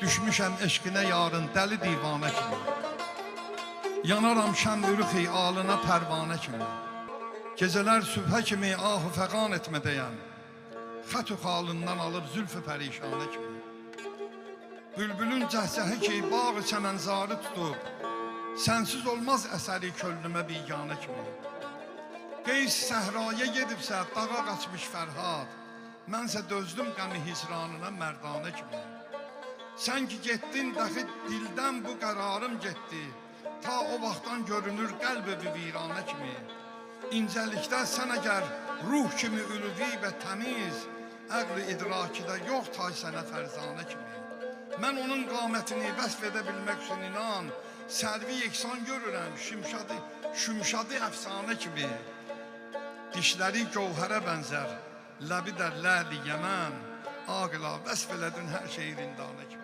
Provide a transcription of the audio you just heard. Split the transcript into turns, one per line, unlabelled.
Düşmüşəm eşqinə yarın dəli divanə kimi. Yanaram şəm ürü xiyalına pərvanə kimi. Gecələr sübhə kimi ah-ı fəqan etmədəyəm. Xət-ü xalından alıb zülf-ü pərişanə kimi. Bülbülün cəhcəhi ki bağ-ı çəmənzarı tutub, sənsiz olmaz əsəri könlümə biganə kimi. Qeys səhraya gedibsə dağa qaçmış Fərhad, mənsə dözdüm qəmi hicranına mərdanə kimi. Sən ki getdin dəxi dildən bu qərarım getdi, ta o vaxtdan görünür qəlb-i viranə kimi. İncəlikdə sən əgər ruh kimi ülvi və təmiz, əql-i idrakidə yox tay sənə fərzanə kimi. Mən onun qamətini vəsf edə bilmək üçün inan, sərvi yeksan görürəm şümşadı əfsanə kimi. Dişləri gövhərə bənzər, ləbi də ləli yəmən, ağla vəsf elədin hər şey rindana kimi.